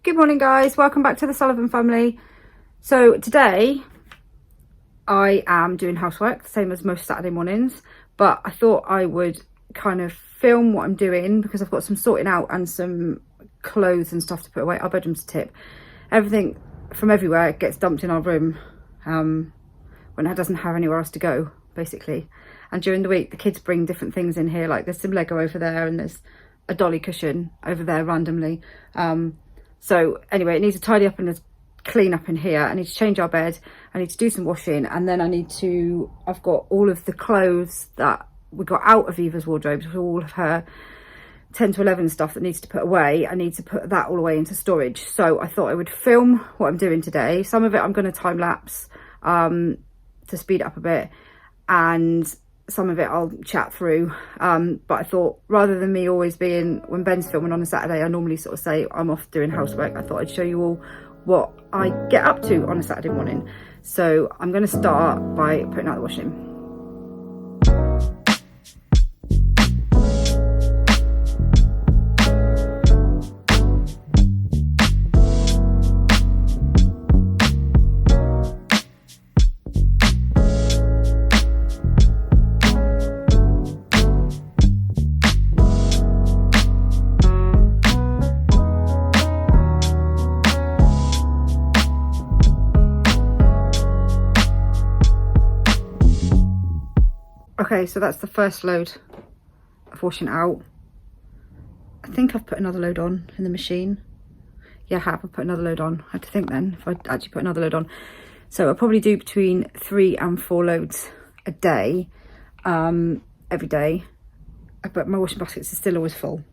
Good morning guys, welcome back to the Sullivan family. So today I am doing housework, the same as most Saturday mornings, but I thought I would kind of film what I'm doing because I've got some sorting out and some clothes and stuff to put away. Our bedroom's a tip. Everything from everywhere gets dumped in our room when it doesn't have anywhere else to go, basically. And during the week the kids bring different things in here, like there's some Lego over there and there's a dolly cushion over there randomly. So anyway, it needs to tidy up and a clean up in here. I need to change our bed. I need to do some washing, and then I've got all of the clothes that we got out of Eva's wardrobe, so all of her 10 to 11 stuff that needs to put away. I need to put that all away into storage. So I thought I would film what I'm doing today. Some of it I'm going to time lapse to speed it up a bit, and some of it I'll chat through, but I thought rather than me always being, when Ben's filming on a Saturday, I normally sort of say I'm off doing housework. I thought I'd show you all what I get up to on a Saturday morning. So I'm going to start by putting out the washing. Okay, so that's the first load of washing out. I think I've put another load on in the machine. Yeah, I have. I've put another load on. I had to think then if I'd actually put another load on. So I'll probably do between 3 and 4 loads a day, every day. But my washing baskets are still always full.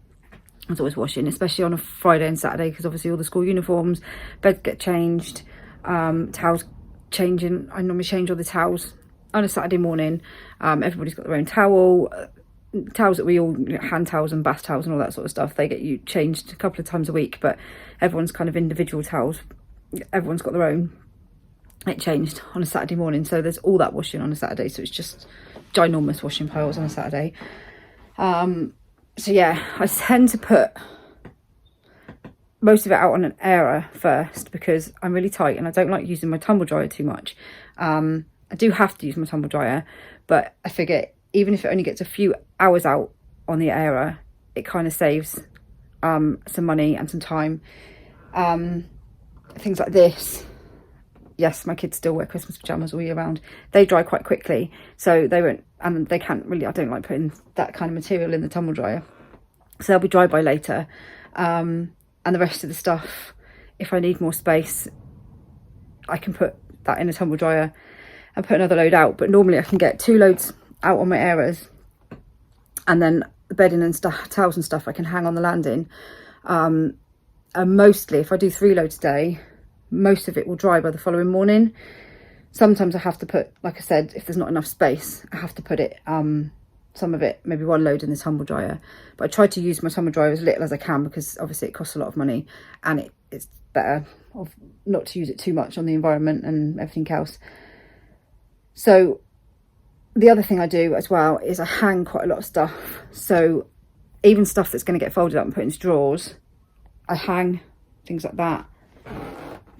It's always washing, especially on a Friday and Saturday, because obviously all the school uniforms, beds get changed, towels changing. I normally change all the towels on a Saturday morning. Everybody's got their own towels that we all, hand towels and bath towels and all that sort of stuff, they get you changed a couple of times a week, but everyone's kind of individual towels, everyone's got their own, it changed on a Saturday morning. So there's all that washing on a Saturday, so it's just ginormous washing piles on a Saturday. So yeah, I tend to put most of it out on an airer first because I'm really tight and I don't like using my tumble dryer too much. I do have to use my tumble dryer, but I figure even if it only gets a few hours out on the airer, it kind of saves some money and some time. Things like this, yes, my kids still wear Christmas pajamas all year round. They dry quite quickly, so they won't, and they can't really, I don't like putting that kind of material in the tumble dryer, so they'll be dry by later. And the rest of the stuff, if I need more space, I can put that in a tumble dryer and put another load out. But normally I can get 2 loads out on my airers, and then the bedding and stuff, towels and stuff, I can hang on the landing. And mostly if I do 3 loads a day, most of it will dry by the following morning. Sometimes I have to put, like I said, if there's not enough space, I have to put it, some of it, maybe 1 load in the tumble dryer. But I try to use my tumble dryer as little as I can because obviously it costs a lot of money, and it's better not to use it too much on the environment and everything else. So the other thing I do as well is I hang quite a lot of stuff. So even stuff that's going to get folded up and put into drawers, I hang things like that.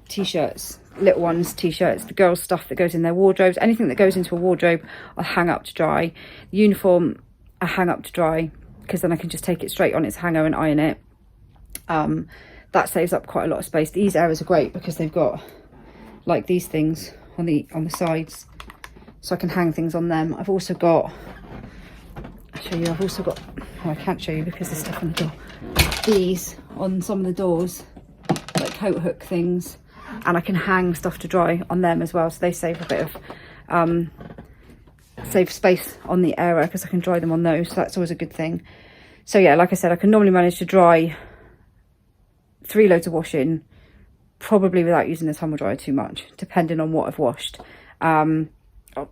T-shirts, little ones, t-shirts, the girls' stuff that goes in their wardrobes, anything that goes into a wardrobe, I'll hang up to dry. The uniform, I hang up to dry because then I can just take it straight on its hanger and iron it. That saves up quite a lot of space. These areas are great because they've got like these things on the sides, so I can hang things on them. I've also got, I'll show you, I've also got, oh, I can't show you because there's stuff on the door, these on some of the doors, like coat hook things, and I can hang stuff to dry on them as well, so they save a bit of save space on the airer because I can dry them on those, so that's always a good thing. So yeah, like I said, I can normally manage to dry 3 loads of washing, probably without using the tumble dryer too much, depending on what I've washed.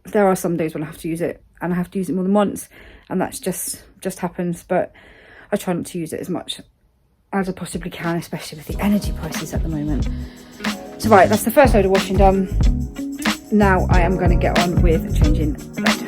There are some days when I have to use it, and I have to use it more than once, and that's just happens, but I try not to use it as much as I possibly can, especially with the energy prices at the moment. So right, that's the first load of washing done. Now I am going to get on with changing the bed.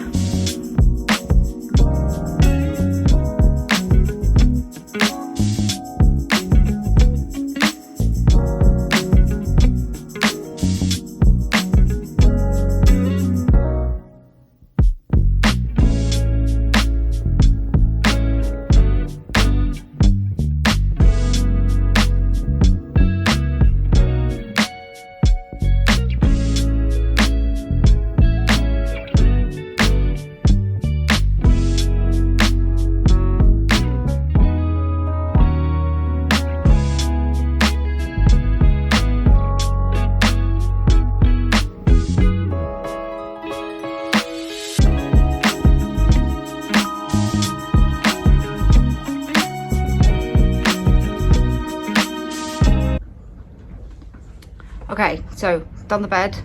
So done the bed.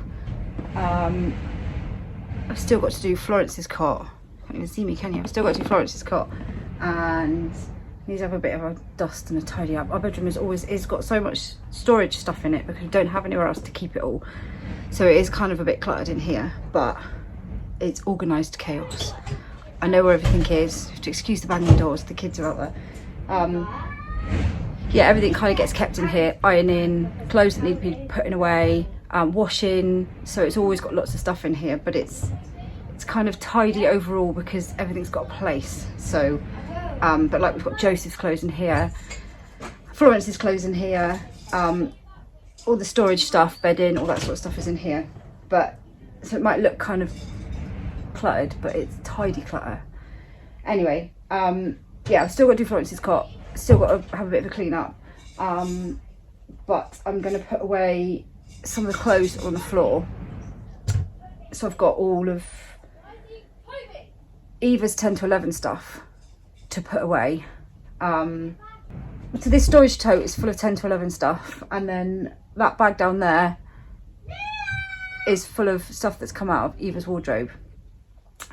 I've still got to do Florence's cot. Can't even see me, can you? I've still got to do Florence's cot, and needs to have a bit of a dust and a tidy up. Our bedroom is got so much storage stuff in it because we don't have anywhere else to keep it all, so it is kind of a bit cluttered in here, but it's organised chaos. I know where everything is. You have to excuse the banging doors, the kids are out there. Yeah, everything kind of gets kept in here. Ironing, clothes that need to be putting away, washing, so it's always got lots of stuff in here, but it's kind of tidy overall because everything's got a place. So but like, we've got Joseph's clothes in here, Florence's clothes in here, all the storage stuff, bedding, all that sort of stuff is in here. But so it might look kind of cluttered, but it's tidy clutter. Anyway, yeah, I've still got to do Florence's cot, still got to have a bit of a clean up, but I'm going to put away some of the clothes on the floor. So I've got all of Eva's 10 to 11 stuff to put away. So this storage tote is full of 10 to 11 stuff, and then that bag down there is full of stuff that's come out of Eva's wardrobe.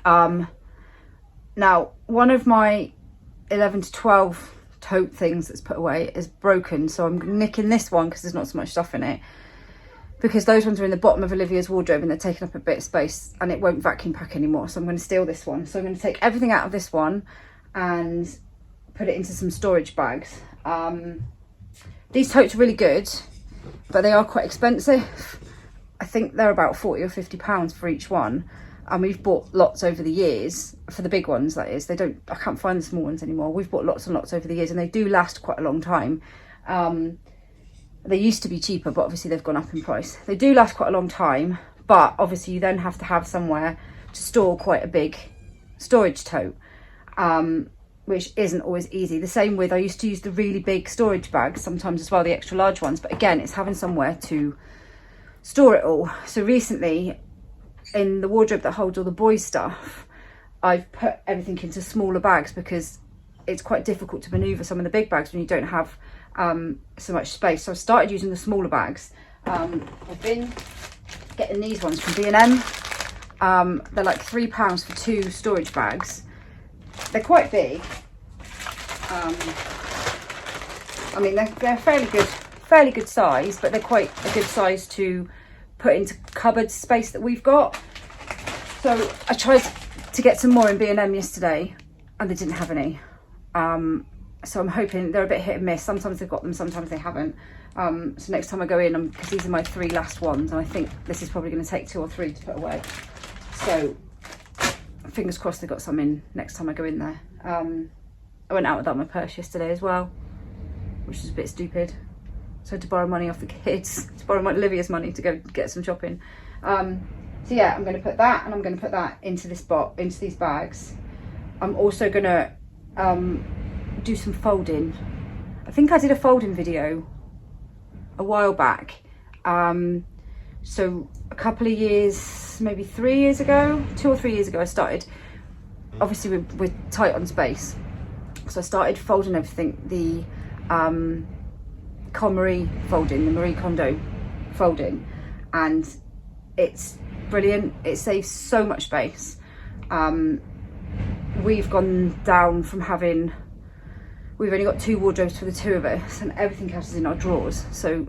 Now one of my 11 to 12 tote things that's put away is broken, so I'm nicking this one because there's not so much stuff in it, because those ones are in the bottom of Olivia's wardrobe and they're taking up a bit of space and it won't vacuum pack anymore, so I'm going to steal this one. So I'm going to take everything out of this one and put it into some storage bags. These totes are really good, but they are quite expensive. I think they're about 40 or 50 pounds for each one, and we've bought lots over the years, for the big ones that is. I can't find the small ones anymore. We've bought lots and lots over the years, and they do last quite a long time. They used to be cheaper, but obviously they've gone up in price. They do last quite a long time, but obviously you then have to have somewhere to store quite a big storage tote, which isn't always easy. The same with, I used to use the really big storage bags sometimes as well, the extra large ones, but again, it's having somewhere to store it all. So recently, in the wardrobe that holds all the boys' stuff, I've put everything into smaller bags because it's quite difficult to manoeuvre some of the big bags when you don't have so much space. So I started using the smaller bags. I've been getting these ones from B&M. They're like £3 for 2 storage bags. They're quite big. I mean, they're fairly good size, but they're quite a good size to put into cupboard space that we've got. So I tried to get some more in B&M yesterday and they didn't have any. So I'm hoping, they're a bit hit and miss. Sometimes they've got them, sometimes they haven't. So next time I go in, because these are my 3 last ones, and I think this is probably going to take 2 or 3 to put away. So fingers crossed they've got some in next time I go in there. I went out without my purse yesterday as well, which is a bit stupid. So I had to borrow money off the kids, to borrow Olivia's money to go get some shopping. So yeah, I'm going to put that, and I'm going to put that into into these bags. I'm also going to do some folding. I think I did a folding video a while back. So a couple of years, maybe 3 years ago, 2 or 3 years ago, I started, obviously we're tight on space, so I started folding everything, the KonMari folding, the Marie Kondo folding, and it's brilliant. It saves so much space. We've gone down from having, we've only got 2 wardrobes for the 2 of us, and everything else is in our drawers. So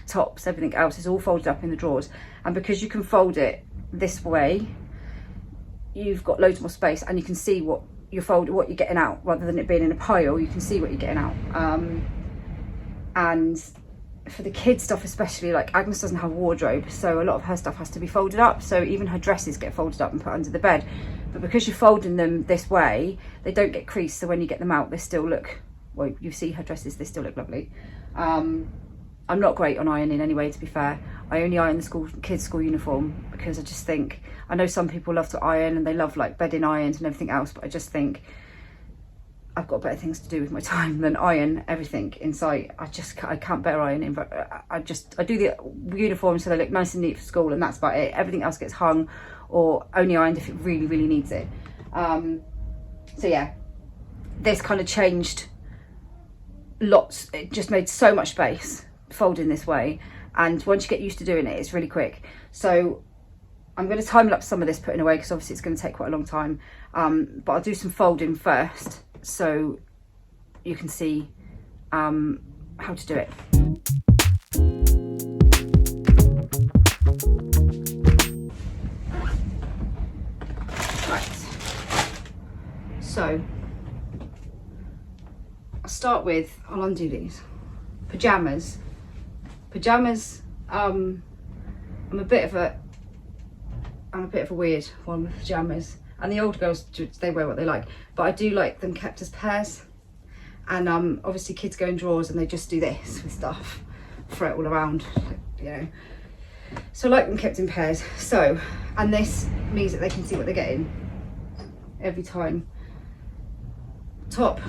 tops, everything else is all folded up in the drawers, and because you can fold it this way, you've got loads more space, and you can see what you're getting out, rather than it being in a pile. You can see what you're getting out. And for the kids stuff especially, like Agnes doesn't have a wardrobe, so a lot of her stuff has to be folded up, so even her dresses get folded up and put under the bed. But because you're folding them this way, they don't get creased, so when you get them out, they still look, well, you see her dresses, they still look lovely. I'm not great on ironing anyway, to be fair. I only iron the kids' school uniform, because I just think, I know some people love to iron and they love like bedding irons and everything else, but I just think I've got better things to do with my time than iron everything in sight. I can't bear ironing, but I do the uniforms so they look nice and neat for school, and that's about it. Everything else gets hung or only ironed if it really, really needs it. So yeah, this kind of changed lots. It just made so much space folding this way, and once you get used to doing it, it's really quick. So I'm going to time lapse some of this putting away, because obviously it's going to take quite a long time, but I'll do some folding first so you can see how to do it. So I'll start with, I'll undo these. Pyjamas. I'm a bit of a weird one with pyjamas, and the older girls, they wear what they like, but I do like them kept as pairs. And obviously kids go in drawers and they just do this with stuff, throw it all around, you know. So I like them kept in pairs. So, and this means that they can see what they're getting every time. Top,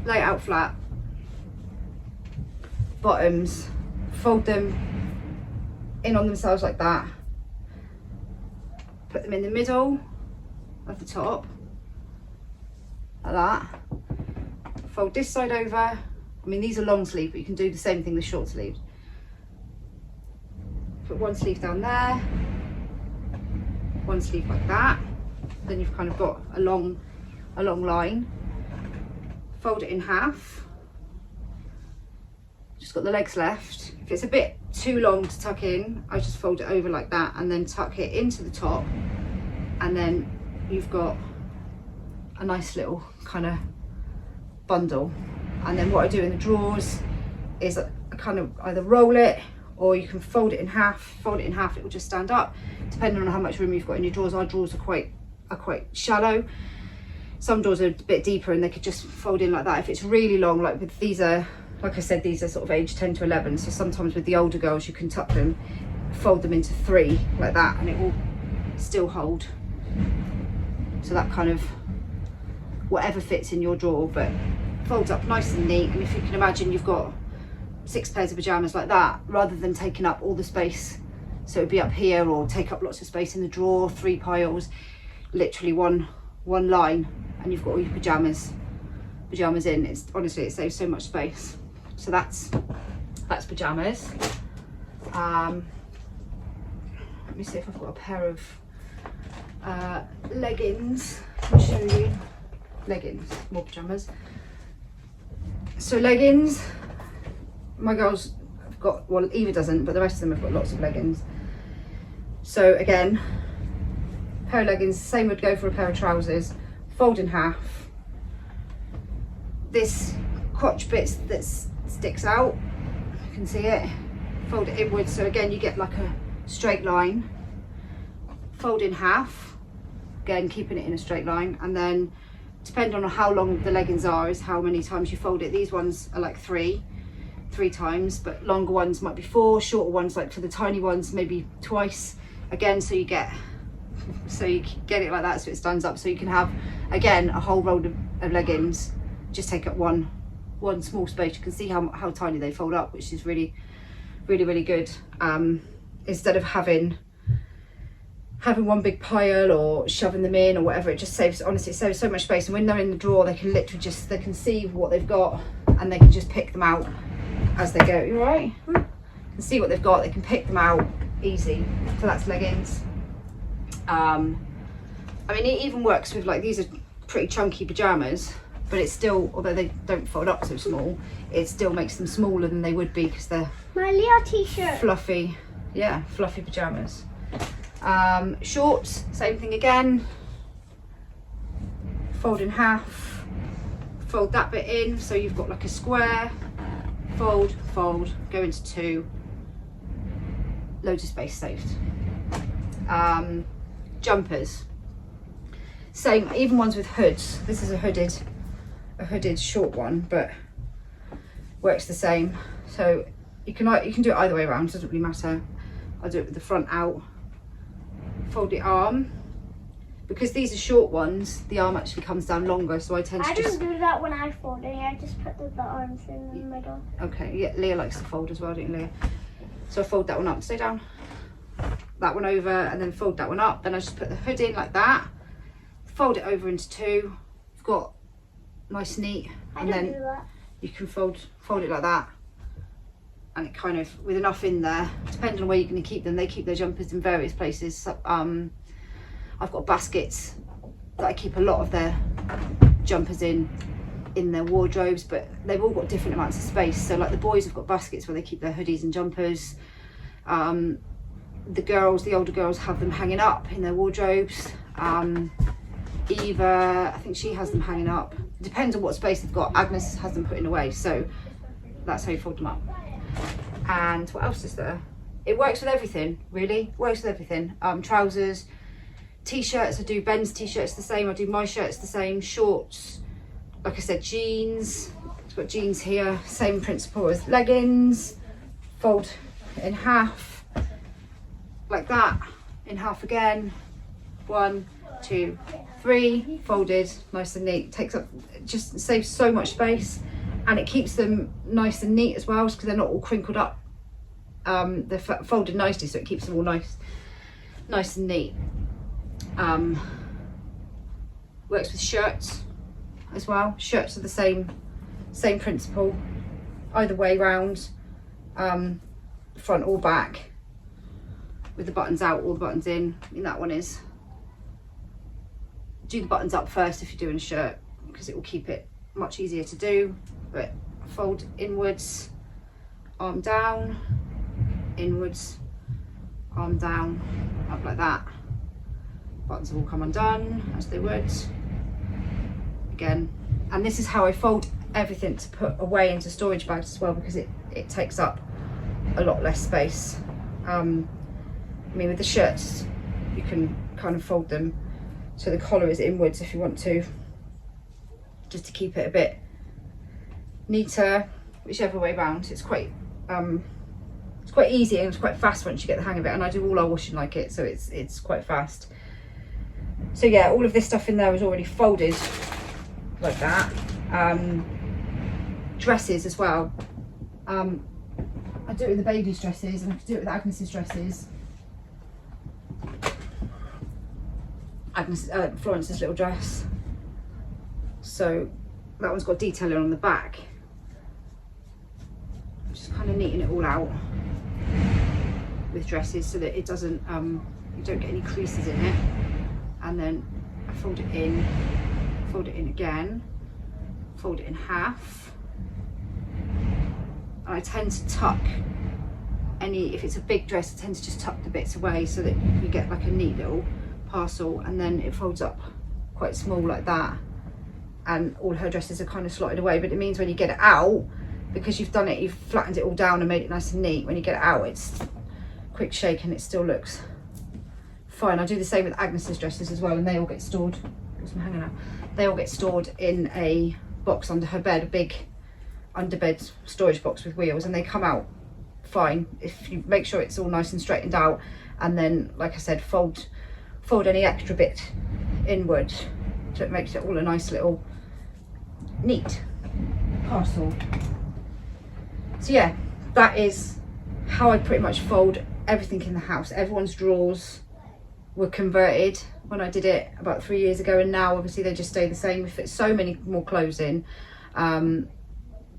lay it out flat. Bottoms, fold them in on themselves like that. Put them in the middle of the top, like that. Fold this side over. I mean, these are long sleeve, but you can do the same thing with short sleeves. Put one sleeve down there, one sleeve like that. Then you've kind of got a long line. Fold it in half. Just got the legs left. If it's a bit too long to tuck in, I just fold it over like that and then tuck it into the top, and then you've got a nice little kind of bundle. And then what I do in the drawers is I kind of either roll it, or you can fold it in half. It will just stand up depending on how much room you've got in your drawers. Our drawers are quite shallow. Some drawers are a bit deeper and they could just fold in like that. If it's really long, like with these are, like I said, these are sort of age 10 to 11, so sometimes with the older girls you can tuck them, fold them into 3 like that, and it will still hold. So that kind of, whatever fits in your drawer, but folds up nice and neat. And if you can imagine, you've got 6 pairs of pyjamas like that, rather than taking up all the space, so it'd be up here or take up lots of space in the drawer, 3 piles, literally one line, and you've got all your pyjamas in. It's honestly, it saves so much space. So that's pyjamas. Let me see if I've got a pair of leggings. I'll show you. Leggings, more pyjamas. So leggings, my girls have got, well, Eva doesn't, but the rest of them have got lots of leggings. So again, pair of leggings, same would go for a pair of trousers. Fold in half. This crotch bit that sticks out, you can see it, fold it inwards, so again you get like a straight line. Fold in half, again keeping it in a straight line, and then depending on how long the leggings are is how many times you fold it. These ones are like three times, but longer ones might be 4, shorter ones, like for the tiny ones, maybe twice. Again, so you get it like that, so it stands up, so you can have, again, a whole roll of leggings just take up one small space. You can see how tiny they fold up, which is really good. Instead of having one big pile or shoving them in or whatever, it just saves, honestly, it saves so much space. And when they're in the drawer, they can literally just, they can see what they've got and they can just pick them out as they go. You all right? They can see what they've got, they can pick them out easy. So that's leggings. I mean, it even works with, like, these are pretty chunky pyjamas, but it's still, although they don't fold up so small, it still makes them smaller than they would be because they're my Leo t-shirt, fluffy, yeah, fluffy pyjamas. Shorts, same thing again. Fold in half, fold that bit in, so you've got like a square. Fold, go into 2. Loads of space saved. Jumpers, same, even ones with hoods. This is a hooded short one, but works the same. So you can do it either way around, doesn't really matter. I'll do it with the front out. Fold the arm. Because these are short ones, the arm actually comes down longer, so I tend to just... I don't do that when I fold it, I just put the arms in the middle. Okay, yeah, Leah likes to fold as well, don't you, Leah? So I fold that one up, stay down. That one over, and then fold that one up. Then I just put the hood in like that, fold it over into 2. You've got nice neat, and then you can fold it like that, and it kind of, with enough in there, depending on where you're going to keep them. They keep their jumpers in various places. So, I've got baskets that I keep a lot of their jumpers in their wardrobes, but they've all got different amounts of space. So like the boys have got baskets where they keep their hoodies and jumpers. The girls, the older girls, have them hanging up in their wardrobes. Eva, I think she has them hanging up. It depends on what space they've got. Agnes has them putting away, so that's how you fold them up. And what else is there? It works with everything, really. Works with everything. Trousers, t-shirts. I do Ben's t-shirts the same. I do my shirts the same. Shorts, like I said, jeans. It's got jeans here. Same principle as leggings. Fold in half, like that. In half again. 1, 2, 3. Folded, nice and neat. Takes up, just saves so much space, and it keeps them nice and neat as well, because they're not all crinkled up. They're folded nicely, so it keeps them all nice and neat. Works with shirts as well. Shirts are the same principle, either way round, front or back, with the buttons out or the buttons in. I mean, that one is, do the buttons up first if you're doing a shirt, because it will keep it much easier to do. But fold inwards, arm down, inwards, arm down, up like that. Buttons will come undone as they would again. And this is how I fold everything to put away into storage bags as well, because it takes up a lot less space. I mean, with the shirts you can kind of fold them so the collar is inwards if you want to, just to keep it a bit neater, whichever way round. It's quite easy, and it's quite fast once you get the hang of it, and I do all our washing like it, so it's quite fast. So yeah, all of this stuff in there is already folded like that. Dresses as well. I do it with the baby's dresses, and I can do it with Agnes's dresses. Florence's little dress. So that one's got detailing on the back. Just kind of neaten it all out with dresses so that it doesn't, you don't get any creases in it. And then I fold it in again, fold it in half. And I tend to tuck if it's a big dress, I tend to just tuck the bits away so that you get like a neat little parcel, and then it folds up quite small like that, and all her dresses are kind of slotted away. But it means when you get it out, because you've done it, you've flattened it all down and made it nice and neat, when you get it out it's quick shake and it still looks fine. I do the same with Agnes's dresses as well, and they all get stored, hanging out, they all get stored in a box under her bed, a big underbed storage box with wheels, and they come out fine if you make sure it's all nice and straightened out. And then, like I said, fold any extra bit inward, so it makes it all a nice little neat parcel. So yeah, that is how I pretty much fold everything in the house. Everyone's drawers were converted when I did it about 3 years ago, and now obviously they just stay the same. We fit so many more clothes in,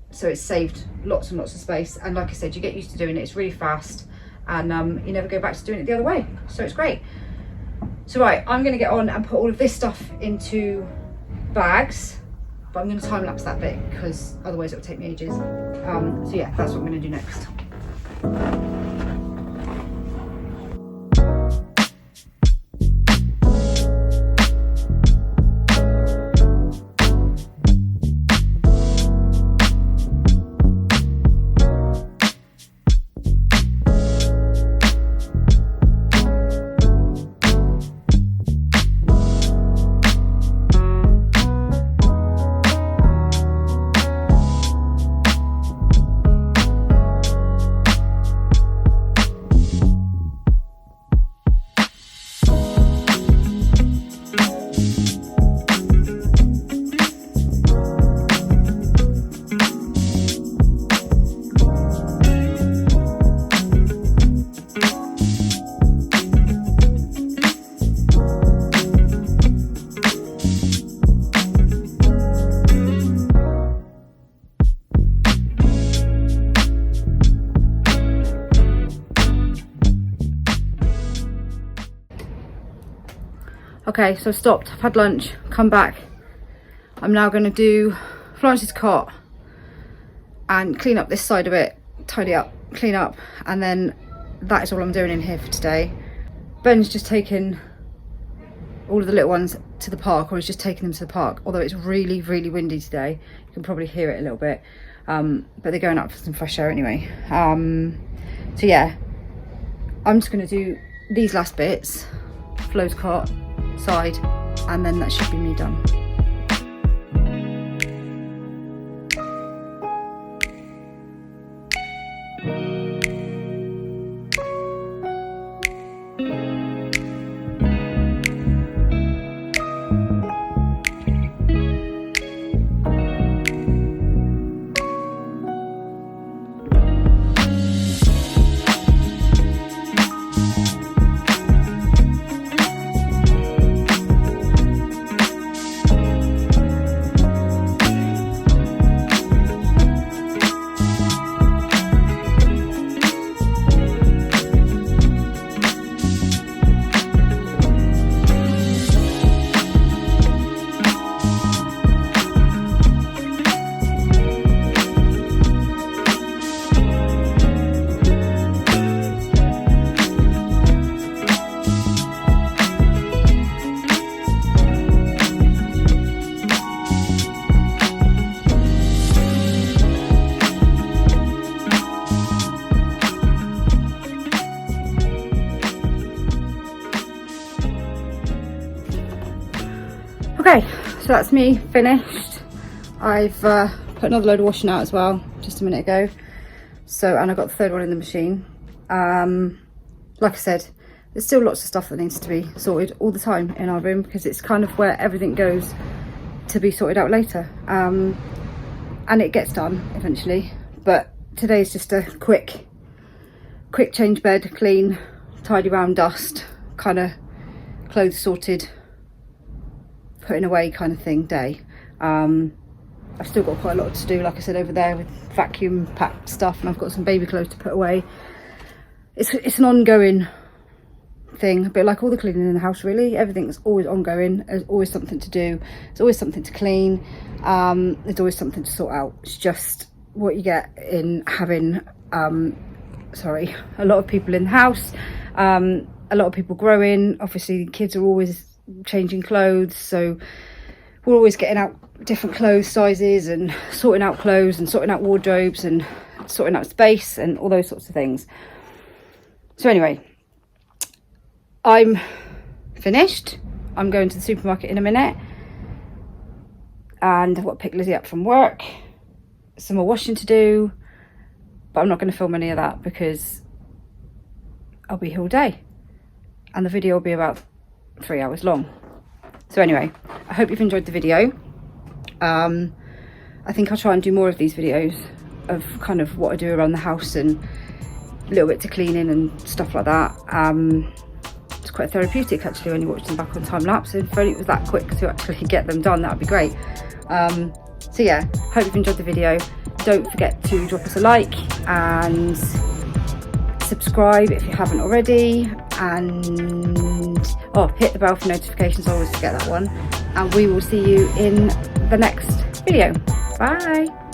so it's saved lots and lots of space. And like I said, you get used to doing it, it's really fast, and you never go back to doing it the other way, so it's great. So right, I'm going to get on and put all of this stuff into bags, but I'm going to time lapse that bit because otherwise it'll take me ages. So yeah, that's what I'm going to do next. Okay, so I've stopped, I've had lunch, come back. I'm now going to do Florence's cot and clean up this side of it, tidy up, clean up, and then that is all I'm doing in here for today. Ben's just taken all of the little ones to the park, or he's just taking them to the park, although it's really, really windy today. You can probably hear it a little bit, but they're going out for some fresh air anyway. So yeah, I'm just going to do these last bits, Flo's cot, side, and then that should be me done. Okay, so that's me finished. I've put another load of washing out as well just a minute ago, so, and I got the third one in the machine. Like I said, there's still lots of stuff that needs to be sorted all the time in our room, because it's kind of where everything goes to be sorted out later, and it gets done eventually. But today's just a quick change bed, clean, tidy round, dust, kind of clothes sorted, putting away kind of thing day. I've still got quite a lot to do, like I said, over there with vacuum packed stuff, and I've got some baby clothes to put away. It's an ongoing thing, a bit like all the cleaning in the house really. Everything's always ongoing. There's always something to do, there's always something to clean, there's always something to sort out. It's just what you get in having a lot of people in the house, a lot of people growing. Obviously kids are always changing clothes, so we're always getting out different clothes sizes and sorting out clothes and sorting out wardrobes and sorting out space and all those sorts of things. So anyway, I'm finished. I'm going to the supermarket in a minute, and I've got to pick Lizzie up from work. Some more washing to do, but I'm not going to film any of that because I'll be here all day and the video will be about 3 hours long. So anyway, I hope you've enjoyed the video. I think I'll try and do more of these videos of kind of what I do around the house and a little bit to cleaning and stuff like that. It's quite therapeutic actually when you watch them back on time lapse, and if only it was that quick to actually get them done, that would be great. So yeah, hope you've enjoyed the video. Don't forget to drop us a like and subscribe if you haven't already, and hit the bell for notifications. I always forget that one, and we will see you in the next video. Bye.